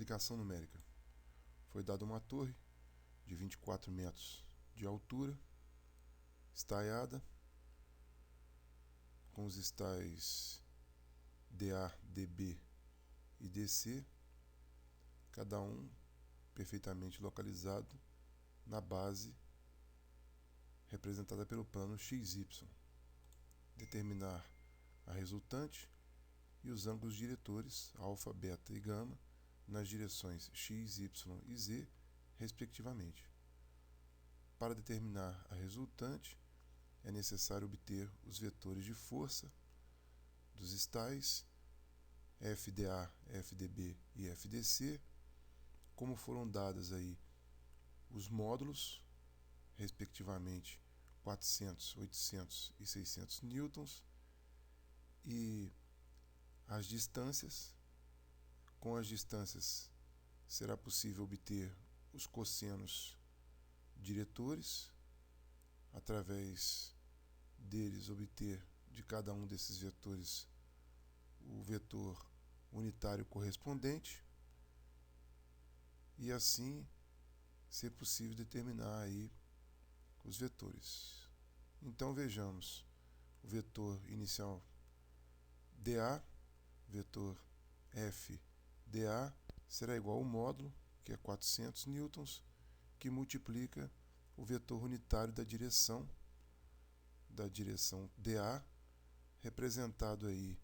Aplicação numérica. Foi dada uma torre de 24 metros de altura, estaiada, com os estais DA, DB e DC, cada um perfeitamente localizado na base representada pelo plano XY. Determinar a resultante e os ângulos diretores, alfa, beta e gama, nas direções x, y e z, respectivamente. Para determinar a resultante, é necessário obter os vetores de força dos estais FDA, FDB e FDC, como foram dadas aí os módulos, respectivamente 400, 800 e 600 newtons, e as distâncias. Com as distâncias será possível obter os cossenos diretores, através deles obter de cada um desses vetores o vetor unitário correspondente, e assim ser possível determinar aí os vetores. Então vejamos o vetor inicial dA, vetor F dA será igual ao módulo, que é 400 newtons, que multiplica o vetor unitário da direção dA, representado aí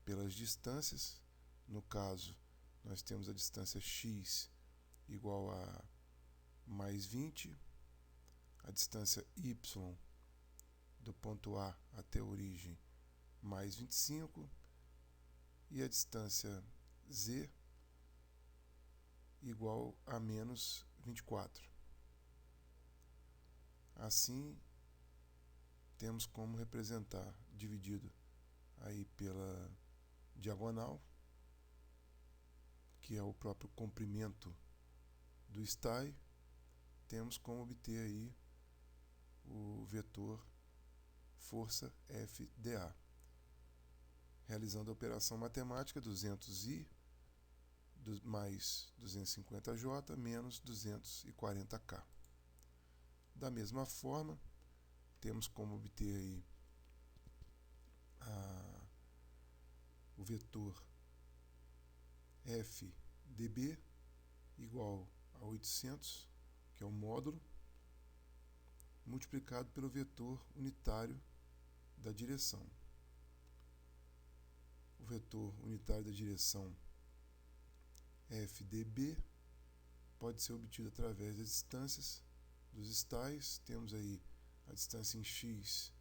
pelas distâncias. No caso, nós temos a distância x igual a mais 20, a distância y do ponto A até a origem mais 25, e a distância z igual a menos 24. Assim, temos como representar, dividido aí pela diagonal, que é o próprio comprimento do estai, temos como obter aí o vetor força FDA. Realizando a operação matemática, 200i mais 250j menos 240k. Da mesma forma, temos como obter aí o vetor FDB igual a 800, que é o módulo, multiplicado pelo vetor unitário da direção. O vetor unitário da direção FDB pode ser obtido através das distâncias dos estais. Temos aí a distância em x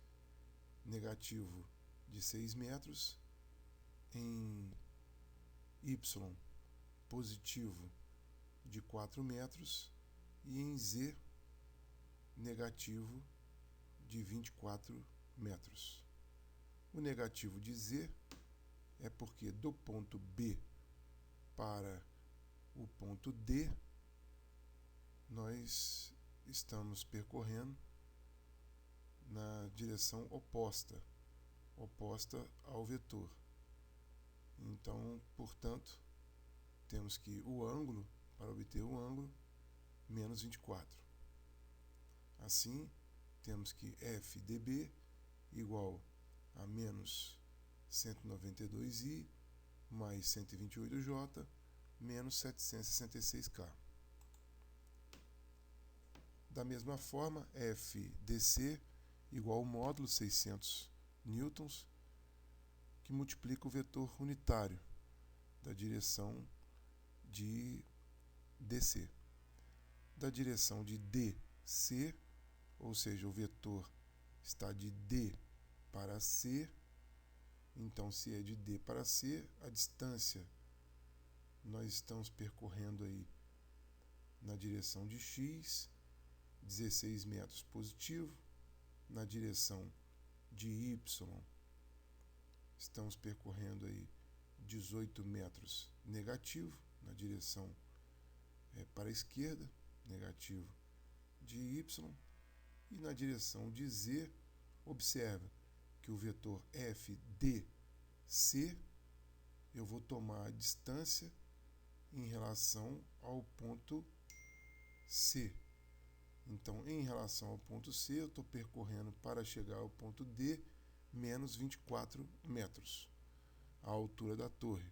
negativo de 6 metros, em y positivo de 4 metros e em z negativo de 24 metros. O negativo de z é porque do ponto B para o ponto D nós estamos percorrendo na direção oposta ao vetor. Então, portanto, temos que o ângulo, para obter o ângulo, menos 24. Assim, temos que FDB igual a menos 192i mais 128j menos 766k. Da mesma forma, FDC igual ao módulo 600 newtons, que multiplica o vetor unitário da direção de DC. Da direção de DC, ou seja, o vetor está de D para C, então se é de D para C, a distância nós estamos percorrendo aí na direção de X, 16 metros positivo, na direção de Y, estamos percorrendo aí 18 metros negativo, na direção para a esquerda, negativo de Y, e na direção de Z, observa que o vetor FDC, eu vou tomar a distância em relação ao ponto C. Então, em relação ao ponto C, eu estou percorrendo para chegar ao ponto D menos 24 metros, a altura da torre,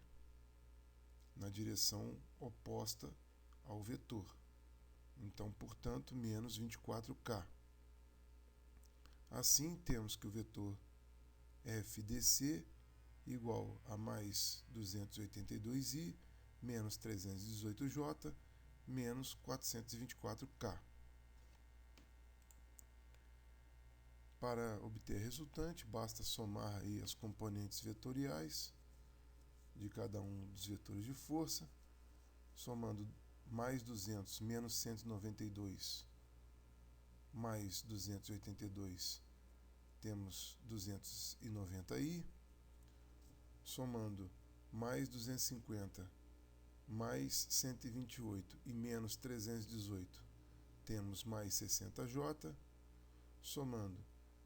na direção oposta ao vetor. Então, portanto, menos 24K. Assim, temos que o vetor FDC igual a mais 282i menos 318J menos 424K. Para obter a resultante, basta somar aí as componentes vetoriais de cada um dos vetores de força, somando mais 200 menos 192 mais 282, temos 290i, somando mais 250 mais 128 e menos 318, temos mais 60J, somando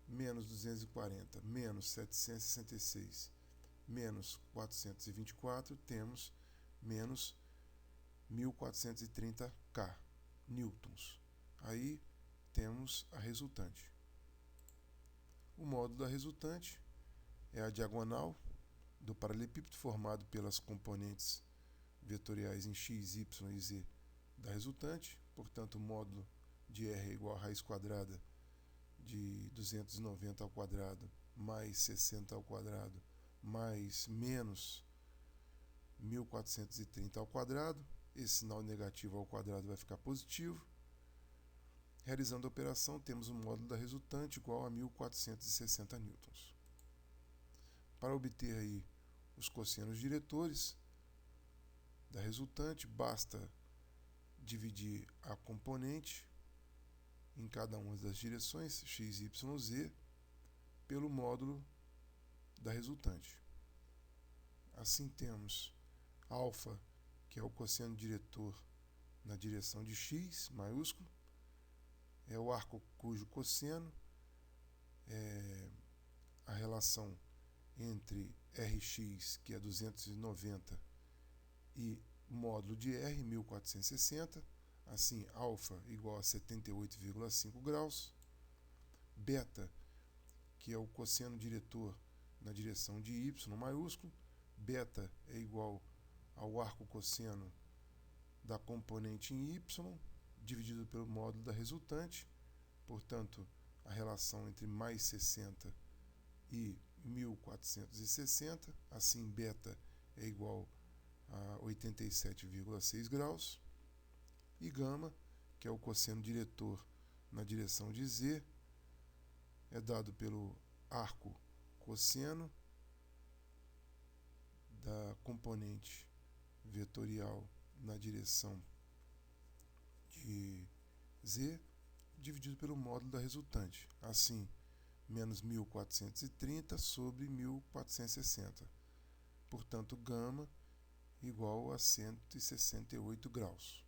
menos 240 menos 766 menos 424, temos menos 1430K newtons. Aí temos a resultante. O módulo da resultante é a diagonal do paralelepípedo formado pelas componentes vetoriais em x, y e z da resultante. Portanto, o módulo de R é igual a raiz quadrada de 290 ao quadrado mais 60 ao quadrado mais menos 1430 ao quadrado. Esse sinal negativo ao quadrado vai ficar positivo. Realizando a operação, temos o módulo da resultante igual a 1460 newtons. Para obter aí os cossenos diretores da resultante, basta dividir a componente em cada uma das direções, x, y, z, pelo módulo da resultante. Assim temos alfa, que é o cosseno diretor na direção de x, maiúsculo, é o arco cujo cosseno é a relação entre Rx, que é 290, e módulo de R, 1460. Assim, alfa igual a 78,5 graus. Beta, que é o cosseno diretor na direção de y maiúsculo. Beta é igual ao arco cosseno da componente em y, dividido pelo módulo da resultante. Portanto, a relação entre mais 60 e 1460. Assim, beta é igual a 87,6 graus. E gama, que é o cosseno diretor na direção de z, é dado pelo arco cosseno da componente vetorial na direção de z, dividido pelo módulo da resultante. Assim, menos 1430 sobre 1460. Portanto, gama igual a 168 graus.